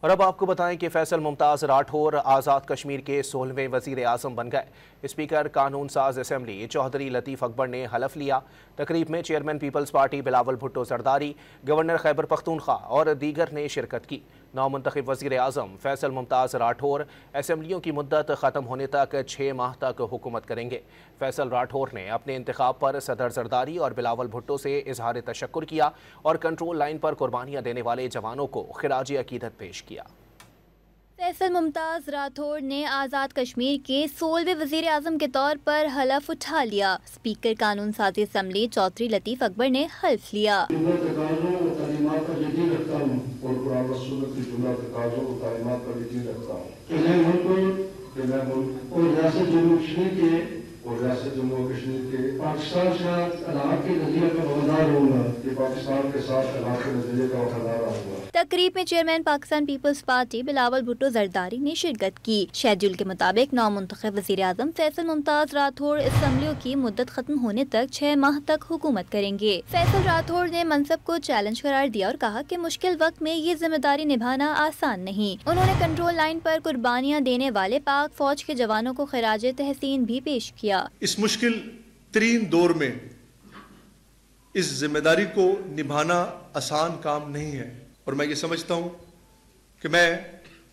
اور اب آپ کو بتائیں کہ فیصل ممتاز راٹھور آزاد کشمیر کے 16ویں وزیر اعظم بن گئے۔ اسپیکر قانون ساز اسمبلی چوہدری لطیف اکبر نے حلف لیا۔ تقریب میں چیئرمین پیپلز پارٹی بلاول بھٹو زرداری، گورنر خیبر پختونخوا اور دیگر نے شرکت کی۔ نومنتخب وزیر اعظم فیصل ممتاز راٹھور اسمبلیوں کی مدت ختم ہونے تک 6 ماہ تک حکومت کریں گے۔ فیصل راٹھور نے اپنے انتخاب پر صدر زرداری اور بلاول بھٹو سے اظہار تشکر کیا اور کنٹرول لائن پر قربانیاں دینے والے جوانوں کو خراج عقیدت پیش کیا۔ فیصل ممتاز راٹھور نے آزاد کشمیر کے 16ویں وزیر اعظم کے طور پر حلف اٹھا لیا۔ اسپیکر قانون سازی اسمبلی چودھری لطیف اکبر نے حلف لیا۔ اور ریاست جموں و کشمیر کے پاکستان سے علاقے کے نظریے کا وفادار ہوں گا کہ پاکستان کے ساتھ علاقے کے نظریے کا وفادار رہوں گا۔ تقریب میں چیئرمین پاکستان پیپلز پارٹی بلاول بھٹو زرداری نے شرکت کی۔ شیڈول کے مطابق نومنتخب وزیر اعظم فیصل ممتاز راٹھور اسمبلیوں کی مدت ختم ہونے تک 6 ماہ تک حکومت کریں گے۔ فیصل راٹھور نے منصب کو چیلنج قرار دیا اور کہا کہ مشکل وقت میں یہ ذمہ داری نبھانا آسان نہیں۔ انہوں نے کنٹرول لائن پر قربانیاں دینے والے پاک فوج کے جوانوں کو خراج تحسین بھی پیش کیا۔ اس مشکل ترین دور میں اس ذمہ داری کو نبھانا آسان کام نہیں ہے، اور میں یہ سمجھتا ہوں کہ میں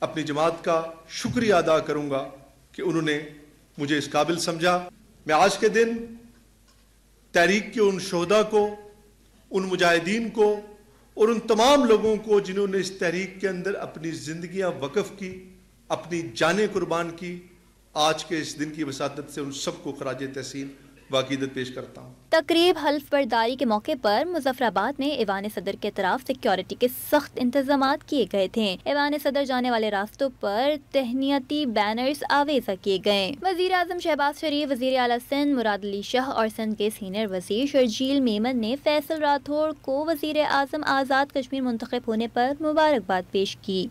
اپنی جماعت کا شکریہ ادا کروں گا کہ انہوں نے مجھے اس قابل سمجھا۔ میں آج کے دن تحریک کے ان شہداء کو، ان مجاہدین کو اور ان تمام لوگوں کو جنہوں نے اس تحریک کے اندر اپنی زندگیاں وقف کی، اپنی جانیں قربان کی، آج کے اس دن کی وسعت سے ان سب کو خراج تحسین و عقیدت پیش کرتا ہوں۔ تقریب حلف برداری کے موقع پر مظفر آباد میں ایوان صدر کے طرف سیکیورٹی کے سخت انتظامات کیے گئے تھے۔ ایوان صدر جانے والے راستوں پر تہنیتی بینرز آویزہ کیے گئے۔ وزیر اعظم شہباز شریف، وزیر اعلیٰ سندھ مراد علی شاہ اور سندھ کے سینئر وزیر شرجیل میمن نے فیصل راٹھور کو وزیر اعظم آزاد کشمیر منتخب ہونے پر مبارکباد پیش کی۔